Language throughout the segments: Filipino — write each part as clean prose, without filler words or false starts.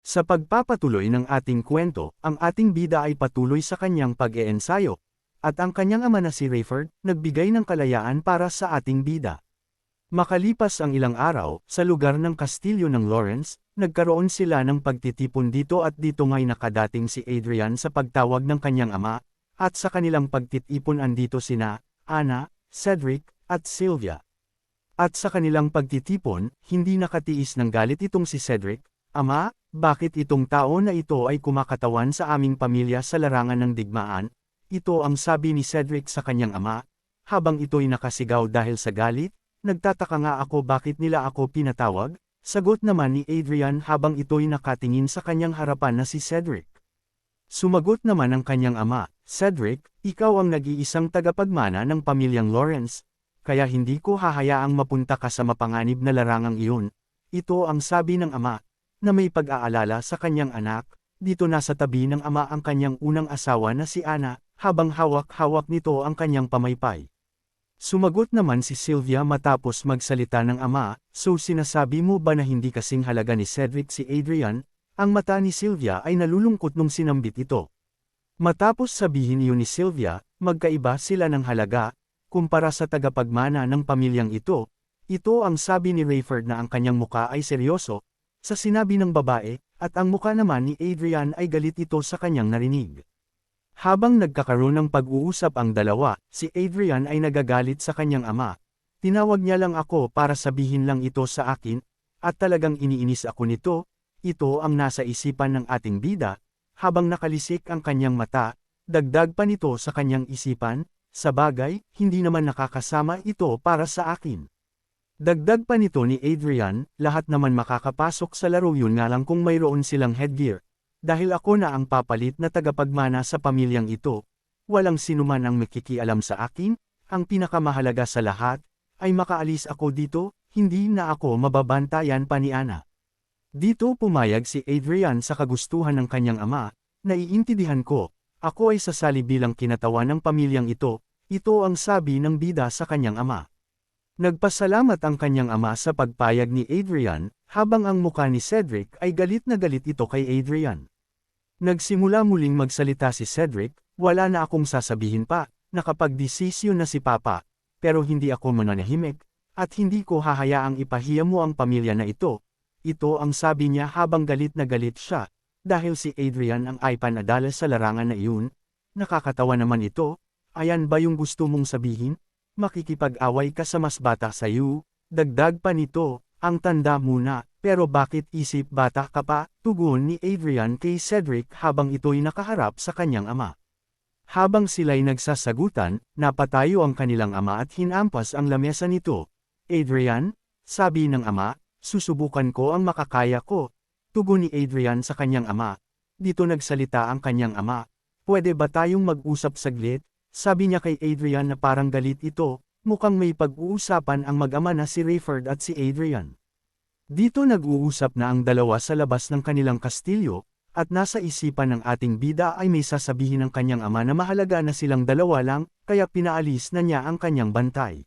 Sa pagpapatuloy ng ating kwento, ang ating bida ay patuloy sa kanyang pag-eensayo, at ang kanyang ama na si Rayford, nagbigay ng kalayaan para sa ating bida. Makalipas ang ilang araw, sa lugar ng kastilyo ng Lawrence, nagkaroon sila ng pagtitipon dito at dito nga'y nakadating si Adrian sa pagtawag ng kanyang ama, at sa kanilang pagtitipon andito sina Anna, Cedric, at Sylvia. At sa kanilang pagtitipon, hindi nakatiis ng galit itong si Cedric, "Ama, bakit itong tao na ito ay kumakatawan sa aming pamilya sa larangan ng digmaan?" Ito ang sabi ni Cedric sa kanyang ama, habang ito'y nakasigaw dahil sa galit. "Nagtataka nga ako bakit nila ako pinatawag," sagot naman ni Adrian habang ito'y nakatingin sa kanyang harapan na si Cedric. Sumagot naman ang kanyang ama, "Cedric, ikaw ang nag-iisang tagapagmana ng pamilyang Lawrence, kaya hindi ko hahayaang mapunta ka sa mapanganib na larangang iyon." Ito ang sabi ng ama, na may pag-aalala sa kanyang anak. Dito nasa tabi ng ama ang kanyang unang asawa na si Anna, habang hawak-hawak nito ang kanyang pamaypay. Sumagot naman si Sylvia matapos magsalita ng ama, "So sinasabi mo ba na hindi kasing halaga ni Cedric si Adrian?" Ang mata ni Sylvia ay nalulungkot nung sinambit ito. Matapos sabihin iyon ni Sylvia, magkaiba sila ng halaga, kumpara sa tagapagmana ng pamilyang ito. Ito ang sabi ni Rayford na ang kanyang muka ay seryoso, sa sinabi ng babae, at ang muka naman ni Adrian ay galit ito sa kanyang narinig. Habang nagkakaroon ng pag-uusap ang dalawa, si Adrian ay nagagalit sa kanyang ama. "Tinawag niya lang ako para sabihin lang ito sa akin, at talagang iniinis ako nito." Ito ang nasa isipan ng ating bida, habang nakalisik ang kanyang mata, dagdag pa nito sa kanyang isipan, "Sa bagay, hindi naman nakakasama ito para sa akin." Dagdag pa nito ni Adrian, "Lahat naman makakapasok sa laro, yun nga lang kung mayroon silang headgear. Dahil ako na ang papalit na tagapagmana sa pamilyang ito, walang sinuman ang makikialam sa akin, ang pinakamahalaga sa lahat, ay makaalis ako dito, hindi na ako mababantayan pa ni Anna." Dito pumayag si Adrian sa kagustuhan ng kanyang ama, "Naiintindihan ko, ako ay sasali bilang kinatawan ng pamilyang ito." Ito ang sabi ng bida sa kanyang ama. Nagpasalamat ang kanyang ama sa pagpayag ni Adrian, habang ang muka ni Cedric ay galit na galit ito kay Adrian. Nagsimula muling magsalita si Cedric, "Wala na akong sasabihin pa, nakapagdesisyon na si Papa, pero hindi ako mananahimik, at hindi ko hahayaang ipahiya mo ang pamilya na ito." Ito ang sabi niya habang galit na galit siya, dahil si Adrian ang ay panadala sa larangan na iyon. "Nakakatawa naman ito, ayan ba yung gusto mong sabihin? Makikipag-away ka sa mas bata sa iyo?" Dagdag pa nito, "Ang tanda muna, pero bakit isip bata ka pa?" Tugon ni Adrian kay Cedric habang ito'y nakaharap sa kanyang ama. Habang sila'y nagsasagutan, napatayo ang kanilang ama at hinampas ang lamesa nito. "Adrian," sabi ng ama, "susubukan ko ang makakaya ko." Tugon ni Adrian sa kanyang ama. Dito nagsalita ang kanyang ama, "Pwede ba tayong mag-usap saglit?" Sabi niya kay Adrian na parang galit ito, mukhang may pag-uusapan ang mag-ama na si Rayford at si Adrian. Dito nag-uusap na ang dalawa sa labas ng kanilang kastilyo, at nasa isipan ng ating bida ay may sasabihin ng kanyang ama na mahalaga na silang dalawa lang, kaya pinaalis na niya ang kanyang bantay.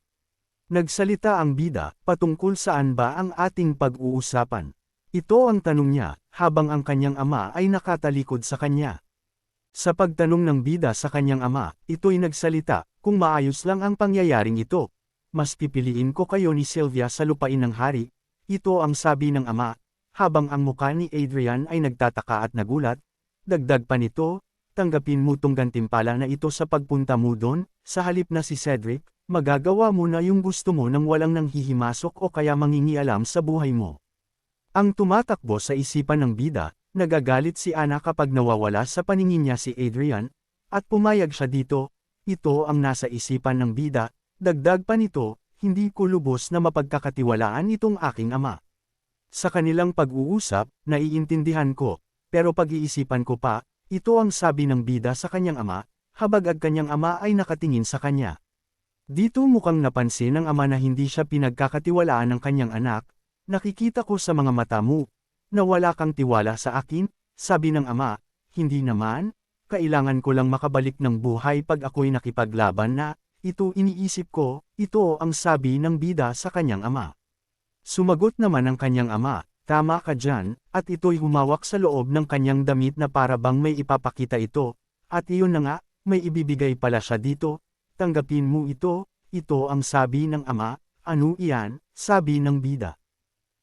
Nagsalita ang bida, "Patungkol saan ba ang ating pag-uusapan?" Ito ang tanong niya, habang ang kanyang ama ay nakatalikod sa kanya. Sa pagtanong ng bida sa kanyang ama, ito'y nagsalita, "Kung maayos lang ang pangyayaring ito, mas pipiliin ko kayo ni Sylvia sa lupain ng hari." Ito ang sabi ng ama, habang ang mukha ni Adrian ay nagtataka at nagulat. Dagdag pa nito, "Tanggapin mo tong gantimpala na ito sa pagpunta mo doon, sa halip na si Cedric, magagawa mo na yung gusto mo nang walang nanghihimasok o kaya mangingialam sa buhay mo." Ang tumatakbo sa isipan ng bida, nagagalit si Anna kapag nawawala sa paningin niya si Adrian, at pumayag siya dito. Ito ang nasa isipan ng bida, dagdag pa nito, "Hindi ko lubos na mapagkakatiwalaan itong aking ama. Sa kanilang pag-uusap, naiintindihan ko, pero pag-iisipan ko pa." Ito ang sabi ng bida sa kanyang ama, habang ang kanyang ama ay nakatingin sa kanya. Dito mukhang napansin ng ama na hindi siya pinagkakatiwalaan ng kanyang anak. "Nakikita ko sa mga mata mo, na wala kang tiwala sa akin," sabi ng ama. "Hindi naman, kailangan ko lang makabalik ng buhay pag ako'y nakipaglaban na." Ito iniisip ko, ito ang sabi ng bida sa kanyang ama. Sumagot naman ang kanyang ama, tama ka dyan, at ito'y humawak sa loob ng kanyang damit na para bang may ipapakita ito, at iyon na nga, may ibibigay pala siya dito, tanggapin mo ito ang sabi ng ama, ano iyan, sabi ng bida.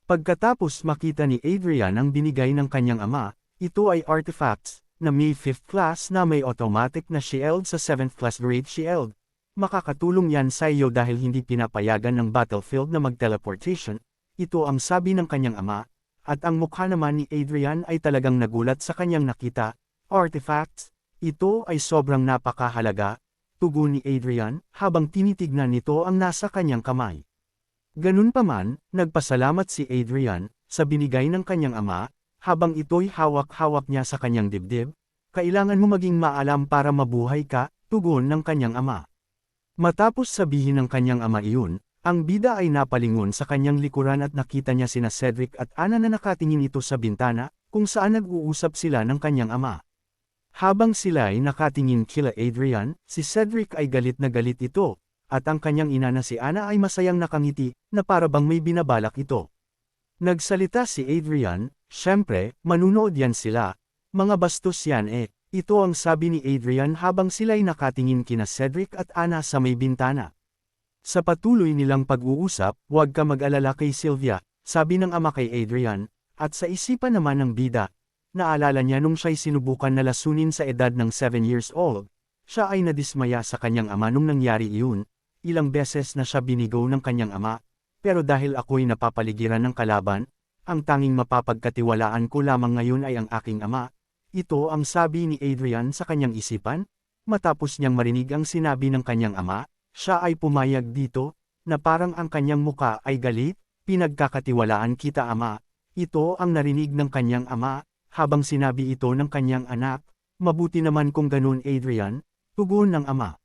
Pagkatapos makita ni Adrian ang binigay ng kanyang ama, ito ay artifacts, na may 5th class na may automatic na shield sa 7th class grade shield. Makakatulong yan sa iyo dahil hindi pinapayagan ng battlefield na mag-teleportation, ito ang sabi ng kanyang ama, at ang mukha naman ni Adrian ay talagang nagulat sa kanyang nakita, artifacts, ito ay sobrang napakahalaga, tugon ni Adrian, habang tinitignan nito ang nasa kanyang kamay. Ganun pa man, nagpasalamat si Adrian, sa binigay ng kanyang ama, habang ito'y hawak-hawak niya sa kanyang dibdib, kailangan mo maging maalam para mabuhay ka, tugon ng kanyang ama. Matapos sabihin ng kanyang ama iyon, ang bida ay napalingon sa kanyang likuran at nakita niya sina Cedric at Anna na nakatingin ito sa bintana, kung saan nag-uusap sila ng kanyang ama. Habang sila ay nakatingin kila Adrian, si Cedric ay galit na galit ito, at ang kanyang ina na si Anna ay masayang nakangiti, na para bang may binabalak ito. Nagsalita si Adrian, syempre, manunood yan sila, mga bastos yan ito ang sabi ni Adrian habang sila'y nakatingin kina Cedric at Anna sa may bintana. Sa patuloy nilang pag-uusap, huwag ka mag-alala kay Sylvia, sabi ng ama kay Adrian, at sa isipan naman ng bida, naalala niya nung siya'y sinubukan na lasunin sa edad ng 7 years old, siya ay nadismaya sa kanyang ama nung nangyari iyon, ilang beses na siya binigo ng kanyang ama, pero dahil ako'y napapaligiran ng kalaban, ang tanging mapapagkatiwalaan ko lamang ngayon ay ang aking ama. Ito ang sabi ni Adrian sa kanyang isipan, matapos niyang marinig ang sinabi ng kanyang ama, siya ay pumayag dito, na parang ang kanyang muka ay galit, pinagkakatiwalaan kita ama. Ito ang narinig ng kanyang ama, habang sinabi ito ng kanyang anak, mabuti naman kung ganun Adrian, tugon ng ama.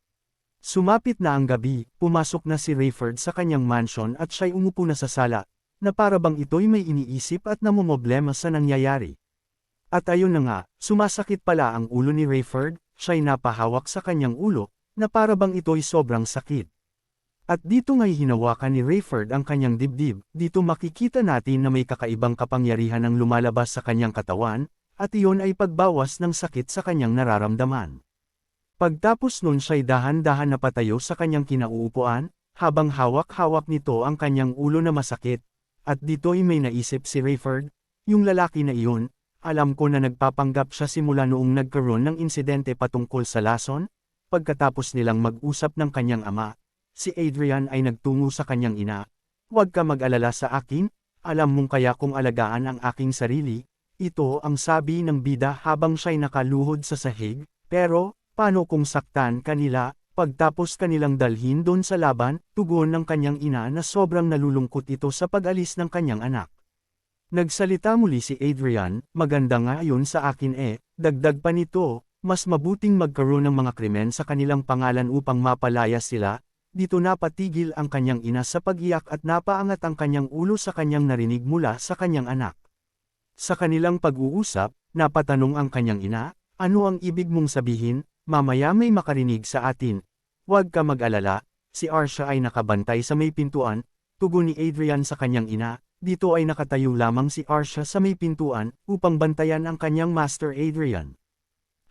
Sumapit na ang gabi, pumasok na si Rayford sa kanyang mansion at siya'y umupo na sa sala, na para bang ito'y may iniisip at namumblema sa nangyayari. At ayun na nga, sumasakit pala ang ulo ni Rayford, siya'y napahawak sa kanyang ulo, na para bang ito'y sobrang sakit. At dito nga'y hinawakan ni Rayford ang kanyang dibdib, dito makikita natin na may kakaibang kapangyarihan ang lumalabas sa kanyang katawan, at iyon ay pagbawas ng sakit sa kanyang nararamdaman. Pagtapos nun siya'y dahan-dahan na patayo sa kanyang kinauupuan, habang hawak-hawak nito ang kanyang ulo na masakit, at dito'y may naisip si Rayford, yung lalaki na iyon, alam ko na nagpapanggap siya simula noong nagkaroon ng insidente patungkol sa lason, pagkatapos nilang mag-usap ng kanyang ama, si Adrian ay nagtungo sa kanyang ina, huwag ka mag-alala sa akin, alam mong kaya kong alagaan ang aking sarili, ito ang sabi ng bida habang siya'y nakaluhod sa sahig, pero, paano kung saktan kanila, pagtapos kanilang dalhin doon sa laban, tugon ng kanyang ina na sobrang nalulungkot ito sa pag-alis ng kanyang anak. Nagsalita muli si Adrian, maganda nga yun sa akin dagdag pa nito, mas mabuting magkaroon ng mga krimen sa kanilang pangalan upang mapalaya sila, dito napatigil ang kanyang ina sa pag-iyak at napaangat ang kanyang ulo sa kanyang narinig mula sa kanyang anak. Sa kanilang pag-uusap, napatanong ang kanyang ina, ano ang ibig mong sabihin, mamaya may makarinig sa atin. Huwag ka mag-alala, si Arsha ay nakabantay sa may pintuan, tugon ni Adrian sa kanyang ina. Dito ay nakatayo lamang si Arsha sa may pintuan, upang bantayan ang kanyang master Adrian.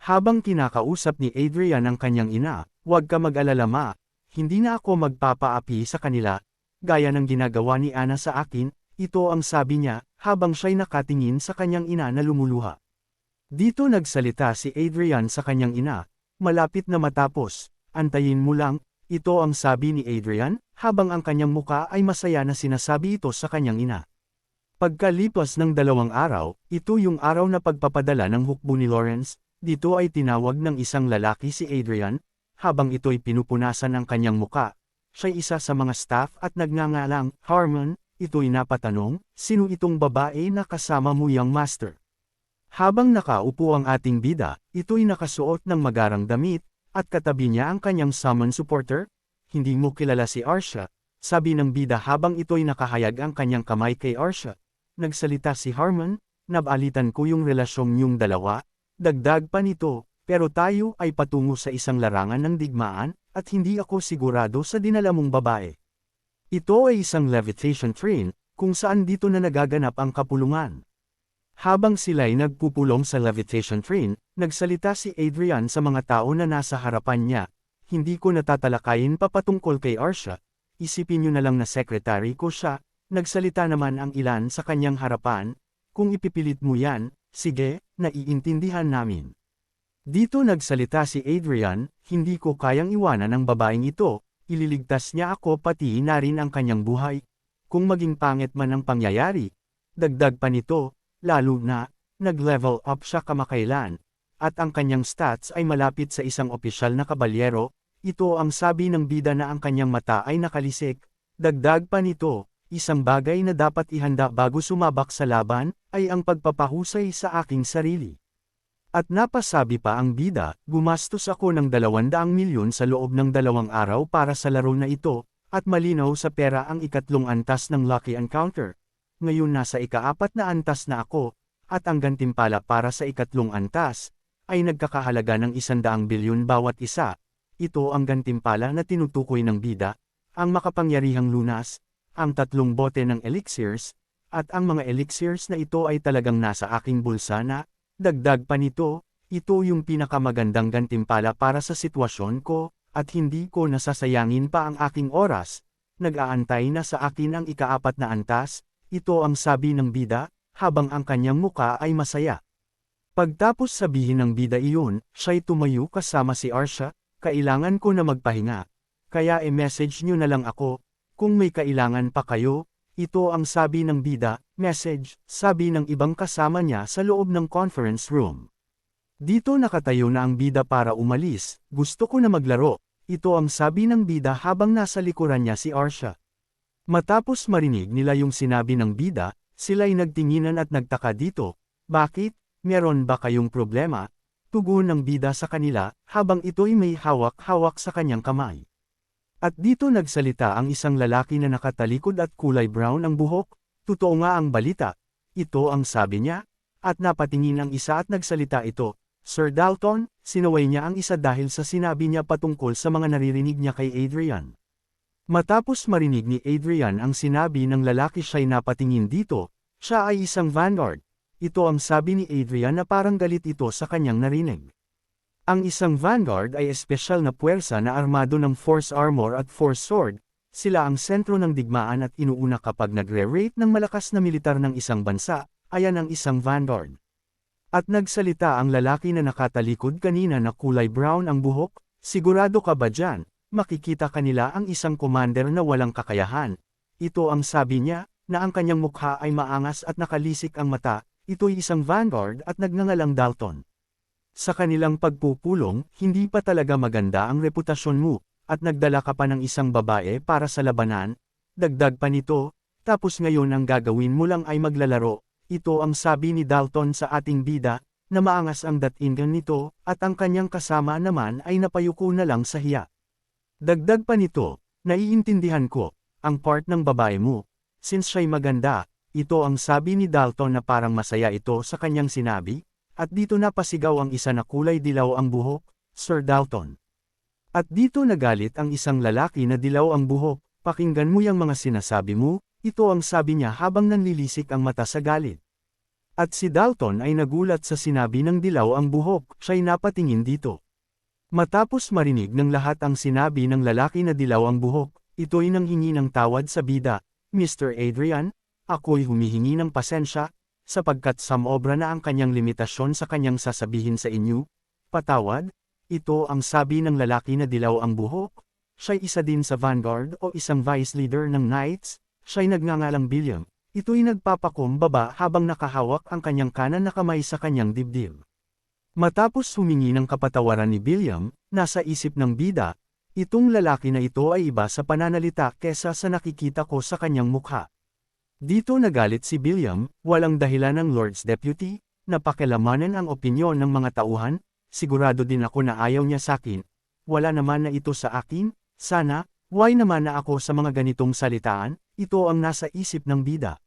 Habang kinakausap ni Adrian ang kanyang ina, huwag ka mag-alala ma, hindi na ako magpapaapi sa kanila, gaya ng ginagawa ni Anna sa akin, ito ang sabi niya, habang siya'y nakatingin sa kanyang ina na lumuluha. Dito nagsalita si Adrian sa kanyang ina, malapit na matapos, antayin mo lang, ito ang sabi ni Adrian, habang ang kanyang muka ay masaya na sinasabi ito sa kanyang ina. Pagkalipas ng 2 araw, ito yung araw na pagpapadala ng hukbo ni Lawrence, dito ay tinawag ng isang lalaki si Adrian, habang ito'y pinupunasan ng kanyang muka. Siya'y isa sa mga staff at nagngangalang, Harmon, ito'y napatanong, sino itong babae na kasama mo yang master? Habang nakaupo ang ating bida, ito'y nakasuot ng magarang damit, at katabi niya ang kanyang summon supporter, hindi mo kilala si Arsha, sabi ng bida habang ito'y nakahayag ang kanyang kamay kay Arsha. Nagsalita si Harmon, nabalitan ko yung relasyong niyong dalawa, dagdag pa nito, pero tayo ay patungo sa isang larangan ng digmaan, at hindi ako sigurado sa dinala mong babae. Ito ay isang levitation train, kung saan dito na nagaganap ang kapulungan. Habang sila'y nagpupulong sa levitation train, nagsalita si Adrian sa mga tao na nasa harapan niya. Hindi ko natatalakayin pa patungkol kay Arcia, isipin niyo na lang na sekretary ko siya, nagsalita naman ang ilan sa kanyang harapan, kung ipipilit mo yan, sige, naiintindihan namin. Dito nagsalita si Adrian, hindi ko kayang iwanan ang babaeng ito, ililigtas niya ako pati na rin ang kanyang buhay. Kung maging pangit man ang pangyayari, dagdag pa nito, lalo na, nag-level up siya kamakailan, at ang kanyang stats ay malapit sa isang opisyal na kabalyero, ito ang sabi ng bida na ang kanyang mata ay nakalisik, dagdag pa nito, isang bagay na dapat ihanda bago sumabak sa laban, ay ang pagpapahusay sa aking sarili. At napasabi pa ang bida, gumastos ako ng 200 milyon sa loob ng 2 araw para sa laro na ito, at malinaw sa pera ang ikatlong antas ng Lucky Encounter. Ngayon nasa ika-4 na antas na ako, at ang gantimpala para sa ikatlong antas, ay nagkakahalaga ng 100 bilyon bawat isa. Ito ang gantimpala na tinutukoy ng bida, ang makapangyarihang lunas, ang 3 bote ng elixirs, at ang mga elixirs na ito ay talagang nasa aking bulsa na, dagdag pa nito, ito yung pinakamagandang gantimpala para sa sitwasyon ko, at hindi ko nasasayangin pa ang aking oras, nag-aantay na sa akin ang ika-4 na antas, ito ang sabi ng bida, habang ang kanyang muka ay masaya. Pagtapos sabihin ng bida iyon, siya'y tumayo kasama si Arcia, kailangan ko na magpahinga. Kaya e-message nyo na lang ako, kung may kailangan pa kayo, ito ang sabi ng bida, message, sabi ng ibang kasama niya sa loob ng conference room. Dito nakatayo na ang bida para umalis, gusto ko na maglaro, ito ang sabi ng bida habang nasa likuran niya si Arcia. Matapos marinig nila yung sinabi ng bida, sila'y nagtinginan at nagtaka dito, bakit, meron ba kayong problema? Tugon ng bida sa kanila, habang ito'y may hawak-hawak sa kanyang kamay. At dito nagsalita ang isang lalaki na nakatalikod at kulay brown ang buhok, totoo nga ang balita, ito ang sabi niya, at napatingin ang isa at nagsalita ito, Sir Dalton, sinaway niya ang isa dahil sa sinabi niya patungkol sa mga naririnig niya kay Adrian. Matapos marinig ni Adrian ang sinabi ng lalaki siya'y napatingin dito, siya ay isang vanguard. Ito ang sabi ni Adrian na parang galit ito sa kanyang narinig. Ang isang vanguard ay espesyal na puwersa na armado ng force armor at force sword, sila ang sentro ng digmaan at inuuna kapag nagre-rate ng malakas na militar ng isang bansa, ayan ang isang vanguard. At nagsalita ang lalaki na nakatalikod kanina na kulay brown ang buhok, sigurado ka ba dyan? Makikita kanila ang isang commander na walang kakayahan. Ito ang sabi niya, na ang kanyang mukha ay maangas at nakalisik ang mata, ito'y isang vanguard at nagngangalang Dalton. Sa kanilang pagpupulong, hindi pa talaga maganda ang reputasyon mo, at nagdala ka pa ng isang babae para sa labanan, dagdag pa nito, tapos ngayon ang gagawin mo lang ay maglalaro, ito ang sabi ni Dalton sa ating bida, na maangas ang datingan nito, at ang kanyang kasama naman ay napayuko na lang sa hiya. Dagdag pa nito, naiintindihan ko, ang part ng babae mo, since siya'y maganda, ito ang sabi ni Dalton na parang masaya ito sa kanyang sinabi, at dito napasigaw ang isa na kulay dilaw ang buhok, Sir Dalton. At dito nagalit ang isang lalaki na dilaw ang buhok, pakinggan mo yung mga sinasabi mo, ito ang sabi niya habang nanlilisik ang mata sa galit. At si Dalton ay nagulat sa sinabi ng dilaw ang buhok, siya'y napatingin dito. Matapos marinig ng lahat ang sinabi ng lalaki na dilaw ang buhok, ito'y nanghingi ng tawad sa bida, Mr. Adrian, ako'y humihingi ng pasensya, sapagkat samobra na ang kanyang limitasyon sa kanyang sasabihin sa inyo. Patawad, ito ang sabi ng lalaki na dilaw ang buhok, siya'y isa din sa vanguard o isang vice leader ng knights, siya'y nagngangalang William, ito'y nagpapakumbaba habang nakahawak ang kanyang kanan na kamay sa kanyang dibdib. Matapos humingi ng kapatawaran ni William, nasa isip ng bida, itong lalaki na ito ay iba sa pananalita kesa sa nakikita ko sa kanyang mukha. Dito nagalit si William, walang dahilan ng Lord's Deputy, na pakilamanin ang opinyon ng mga tauhan, sigurado din ako na ayaw niya sakin, wala naman na ito sa akin, sana, why naman na ako sa mga ganitong salitaan, ito ang nasa isip ng bida.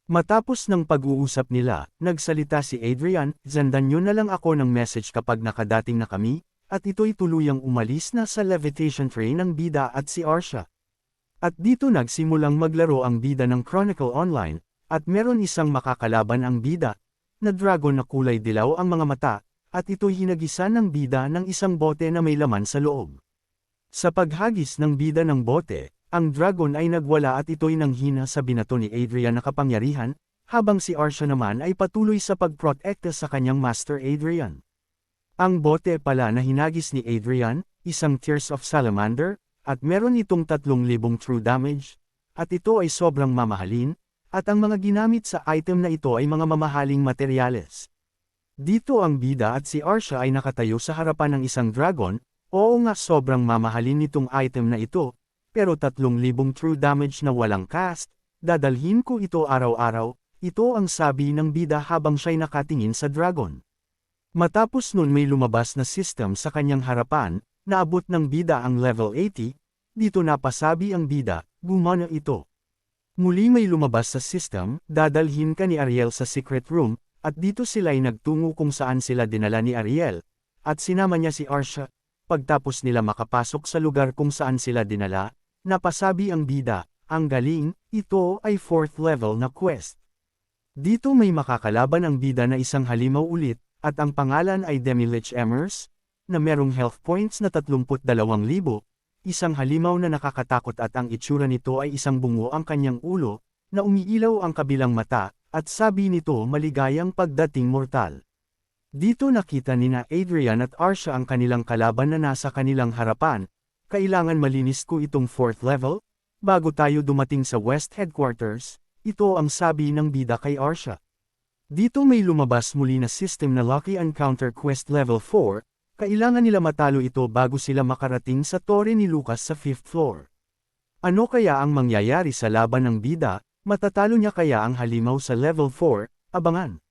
Matapos ng pag-uusap nila, nagsalita si Adrian, zandan nyo na lang ako ng message kapag nakadating na kami, at ito'y tuluyang umalis na sa levitation train ng bida at si Arcia. At dito nagsimulang maglaro ang bida ng Chronicle Online, at meron isang makakalaban ang bida, na dragon na kulay dilaw ang mga mata, at ito'y hinagisa ng bida ng isang bote na may laman sa loob. Sa paghagis ng bida ng bote, ang dragon ay nagwala at ito'y nanghina sa binato ni Adrian na kapangyarihan, habang si Arcia naman ay patuloy sa pagprotekta sa kanyang Master Adrian. Ang bote pala na hinagis ni Adrian, isang Tears of Salamander, at meron itong 3,000 true damage, at ito ay sobrang mamahalin, at ang mga ginamit sa item na ito ay mga mamahaling materyales. Dito ang bida at si Arcia ay nakatayo sa harapan ng isang dragon. Oo nga, sobrang mamahalin nitong item na ito, pero 3,000 true damage na walang cast, dadalhin ko ito araw-araw, ito ang sabi ng bida habang siya'y nakatingin sa dragon. Matapos nun may lumabas na system sa kanyang harapan, naabot ng bida ang level 80, dito napasabi ang bida, gumana ito. Muli may lumabas sa system, dadalhin ka ni Ariel sa secret room, at dito sila'y nagtungo kung saan sila dinala ni Ariel, at sinama niya si Arcia. Pagtapos nila makapasok sa lugar kung saan sila dinala, napasabi ang bida, ang galing, ito ay 4th level na quest. Dito may makakalaban ang bida na isang halimaw ulit, at ang pangalan ay Demi-Lich Emmers, na merong health points na 32,000, isang halimaw na nakakatakot at ang itsura nito ay isang bungo ang kanyang ulo, na umiilaw ang kabilang mata, at sabi nito maligayang pagdating mortal. Dito nakita nina Adrian at Arcia ang kanilang kalaban na nasa kanilang harapan, kailangan malinis ko itong 4th level, bago tayo dumating sa West Headquarters, ito ang sabi ng bida kay Arcia. Dito may lumabas muli na system na Lucky Encounter Quest Level 4, kailangan nila matalo ito bago sila makarating sa tore ni Lucas sa 5th floor. Ano kaya ang mangyayari sa laban ng bida, matatalo niya kaya ang halimaw sa Level 4, abangan.